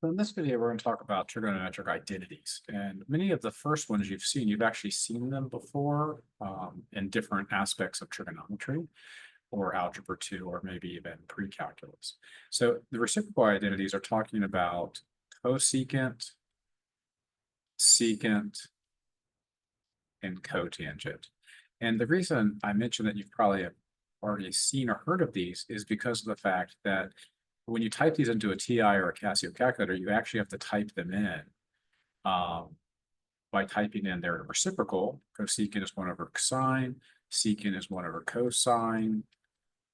So in this video, we're going to talk about trigonometric identities. And many of the first ones you've seen, you've actually seen them before in different aspects of trigonometry or algebra 2, or maybe even pre-calculus. So the reciprocal identities are talking about cosecant, secant, and cotangent. And the reason I mentioned that you've probably have already seen or heard of these is because of the fact that when you type these into a TI or a Casio calculator, you actually have to type them in um, by typing in their reciprocal. Cosecant is 1 over sine, secant is 1 over cosine,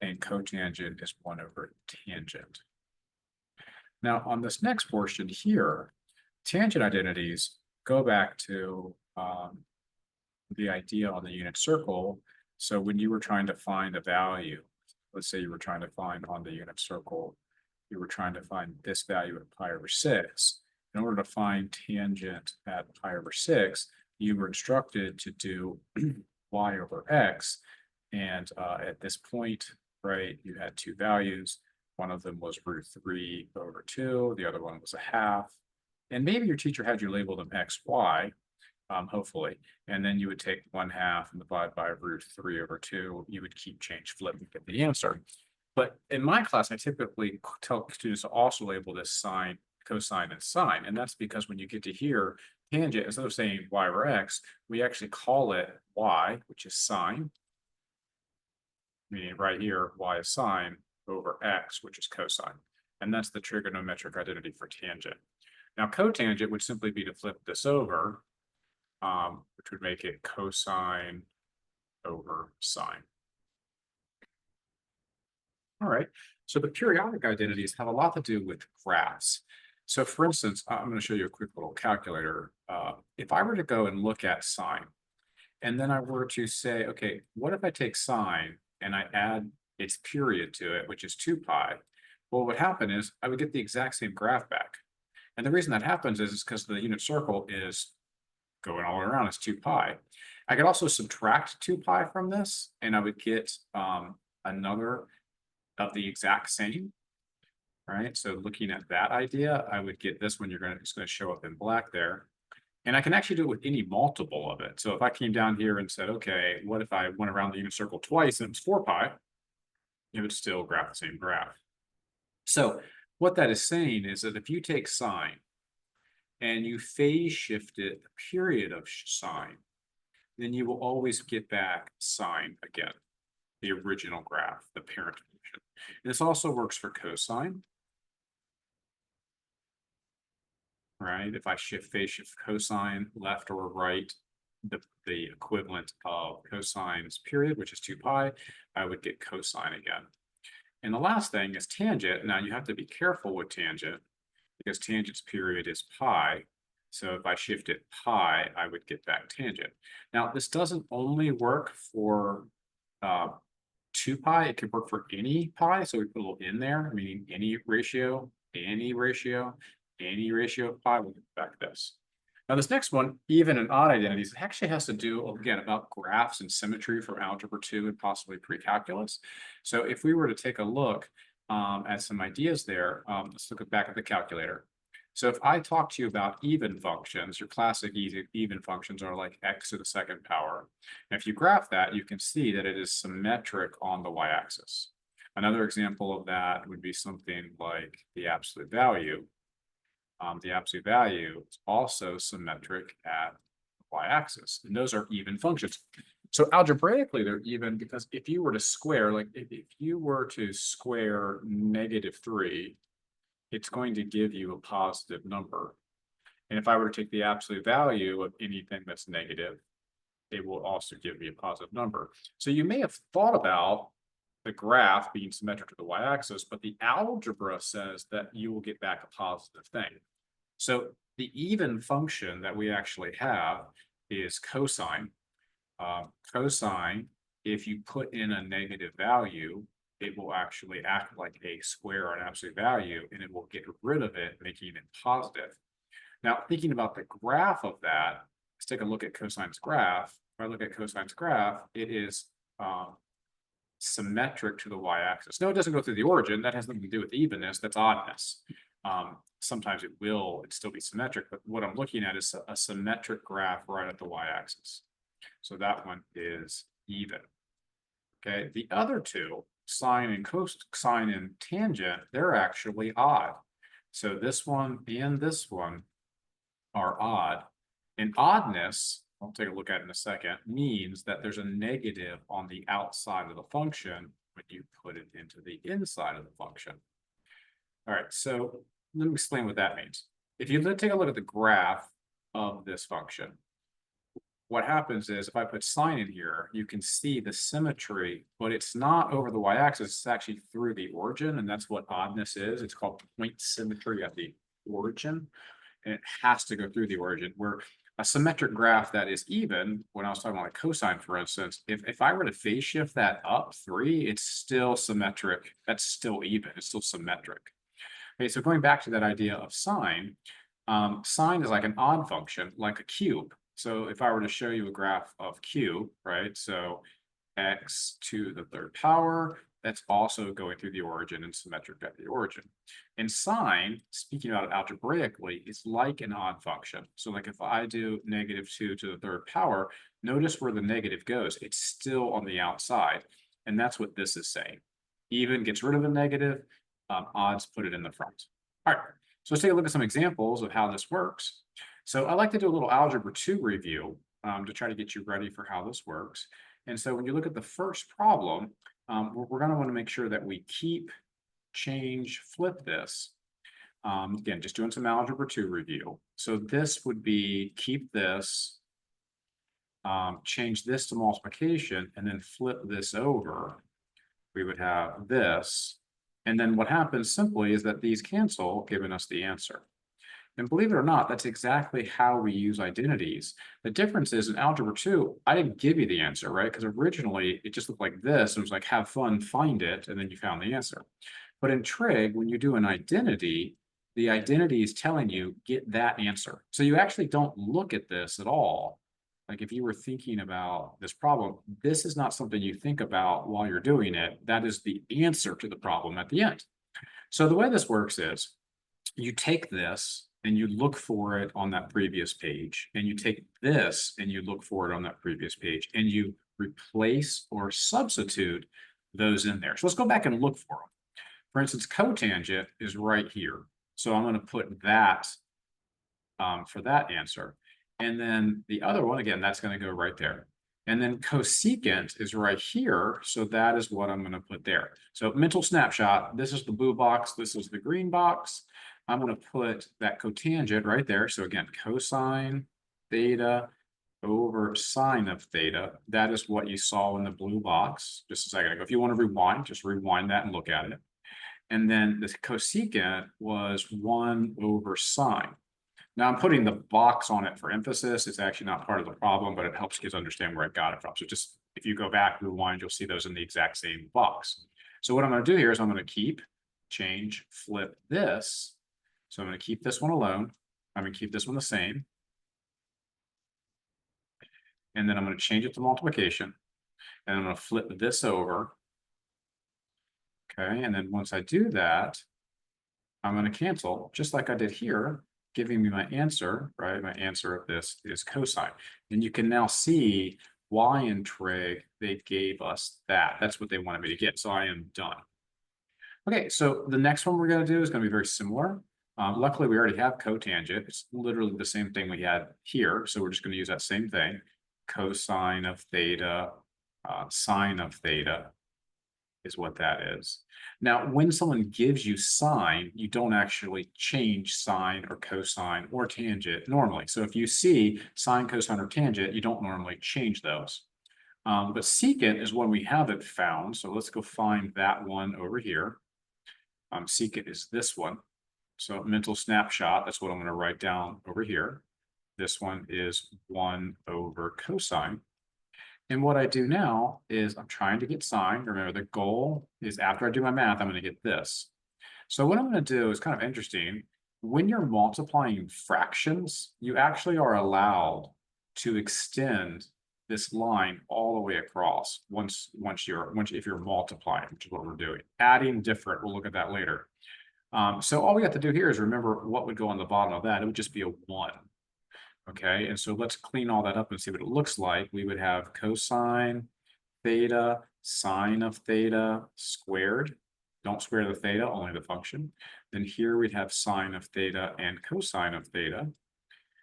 and cotangent is 1 over tangent. Now, on this next portion here, tangent identities go back to the idea on the unit circle. So when you were trying to find a value, let's say you were trying to find on the unit circle, you were trying to find this value at pi over 6. In order to find tangent at pi over 6, you were instructed to do y over x. And at this point, right, you had two values. One of them was √3 over 2. The other one was a half. And maybe your teacher had you label them x, y, hopefully. And then you would take 1/2 and divide by √3 over 2. You would keep flipping to get the answer. But in my class, I typically tell students to also label this sine, cosine, and sine. And that's because when you get to here, tangent, instead of saying y over x, we actually call it y, which is sine. Meaning right here, y is sine over x, which is cosine. And that's the trigonometric identity for tangent. Now, cotangent would simply be to flip this over, which would make it cosine over sine. All right, so the periodic identities have a lot to do with graphs. So for instance, I'm going to show you a quick little calculator. If I were to go and look at sine, and then I were to say, okay, what if I take sine and I add its period to it, which is 2 pi? Well, what would happen is I would get the exact same graph back. And the reason that happens is because the unit circle is going all around, it's 2 pi. I could also subtract 2 pi from this, and I would get another of the exact same, right? So looking at that idea, I would get this one, it's going to show up in black there. And I can actually do it with any multiple of it. So if I came down here and said, okay, what if I went around the unit circle twice and it was 4 pi, it would still graph the same graph. So what that is saying is that if you take sine and you phase shift it the period of sine, then you will always get back sine again, the original graph, the parent function. And this also works for cosine, right? If I phase shift cosine left or right, the equivalent of cosine's period, which is 2 pi, I would get cosine again. And the last thing is tangent. Now you have to be careful with tangent because tangent's period is pi. So if I shift it pi, I would get back tangent. Now this doesn't only work for 2 pi, it could work for any pi. So we put a little in there, meaning any ratio, any ratio, any ratio of pi. We'll get back to this. Now this next one, even and odd identities, it actually has to do, again, about graphs and symmetry from algebra 2 and possibly pre-calculus. So if we were to take a look at some ideas there, let's look back at the calculator. So if I talk to you about even functions, your classic even functions are like x to the second power. And if you graph that, you can see that it is symmetric on the y-axis. Another example of that would be something like the absolute value. The absolute value is also symmetric at the y-axis, and those are even functions. So algebraically, they're even because if you were to square, like if you were to square -3, it's going to give you a positive number. And if I were to take the absolute value of anything that's negative, it will also give me a positive number. So you may have thought about the graph being symmetric to the y-axis, but the algebra says that you will get back a positive thing. So the even function that we actually have is cosine. Cosine, if you put in a negative value, it will actually act like a square or an absolute value, and it will get rid of it, making it positive. Now, thinking about the graph of that, let's take a look at cosine's graph. If I look at cosine's graph, it is symmetric to the y-axis. No, it doesn't go through the origin. That has nothing to do with evenness. That's oddness. Sometimes it'd still be symmetric, but what I'm looking at is a symmetric graph right at the y-axis. So that one is even. Okay, the other two, sine and cosine and tangent, they're actually odd. So this one and this one are odd. And oddness, I'll take a look at it in a second, means that there's a negative on the outside of the function when you put it into the inside of the function. All right, so let me explain what that means. If you take a look at the graph of this function, what happens is if I put sine in here, you can see the symmetry, but it's not over the y-axis, it's actually through the origin, and that's what oddness is. It's called point symmetry at the origin, and it has to go through the origin, where a symmetric graph that is even, when I was talking about like cosine, for instance, if I were to phase shift that up 3, it's still symmetric. That's still even, it's still symmetric. Okay, so going back to that idea of sine, sine is like an odd function, like a cube. So if I were to show you a graph of cube, right? So x to the third power, that's also going through the origin and symmetric at the origin. And sine, speaking about it algebraically, is like an odd function. So like if I do -2 to the third power, notice where the negative goes. It's still on the outside. And that's what this is saying. Even gets rid of the negative, odds put it in the front. All right, so let's take a look at some examples of how this works. So I like to do a little algebra 2 review to try to get you ready for how this works. And so when you look at the first problem, we're going to want to make sure that we keep, change, flip this. Again, just doing some algebra 2 review. So this would be keep this, change this to multiplication, and then flip this over. We would have this. And then what happens simply is that these cancel, giving us the answer. And believe it or not, that's exactly how we use identities. The difference is in algebra 2, I didn't give you the answer, right? Because originally it just looked like this. It was like, have fun, find it, and then you found the answer. But in Trig, when you do an identity, the identity is telling you, get that answer. So you actually don't look at this at all. Like if you were thinking about this problem, this is not something you think about while you're doing it. That is the answer to the problem at the end. So the way this works is you take this and you look for it on that previous page, and you take this and you look for it on that previous page, and you replace or substitute those in there. So let's go back and look for them. For instance, cotangent is right here. So I'm going to put that for that answer. And then the other one, again, that's going to go right there. And then cosecant is right here. So that is what I'm going to put there. So mental snapshot, this is the blue box, this is the green box. I'm going to put that cotangent right there. So again, cosine theta over sine of theta. That is what you saw in the blue box just a second ago. If you want to rewind, just rewind that and look at it. And then the cosecant was 1 over sine. Now I'm putting the box on it for emphasis. It's actually not part of the problem, but it helps kids understand where I got it from. So just if you go back, rewind, you'll see those in the exact same box. So what I'm going to do here is I'm going to keep, change, flip this. So I'm going to keep this one alone. I'm going to keep this one the same. And then I'm going to change it to multiplication. And I'm going to flip this over. Okay, and then once I do that, I'm going to cancel, just like I did here, giving me my answer, right? My answer of this is cosine. And you can now see why in Trig they gave us that. That's what they wanted me to get. So I am done. Okay, so the next one we're going to do is going to be very similar. Luckily, we already have cotangent. It's literally the same thing we had here. So we're just going to use that same thing. Cosine of theta, sine of theta is what that is. Now, when someone gives you sine, you don't actually change sine or cosine or tangent normally. So if you see sine, cosine, or tangent, you don't normally change those. But secant is one we haven't found. So let's go find that one over here. Secant is this one. So mental snapshot, that's what I'm going to write down over here. This one is 1 over cosine. And what I do now is I'm trying to get sine. Remember, the goal is after I do my math, I'm going to get this. So what I'm going to do is kind of interesting. When you're multiplying fractions, you actually are allowed to extend this line all the way across if you're multiplying, which is what we're doing. Adding different, we'll look at that later. So all we have to do here is remember what would go on the bottom of that. It would just be a 1. Okay, and so let's clean all that up and see what it looks like. We would have cosine theta, sine of theta squared. Don't square the theta, only the function. Then here we'd have sine of theta and cosine of theta.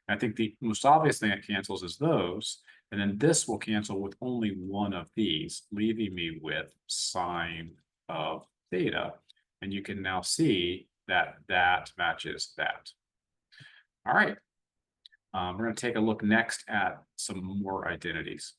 I think the most obvious thing that cancels is those. And then this will cancel with only one of these, leaving me with sine of theta. And you can now see that that matches that. All right. We're going to take a look next at some more identities.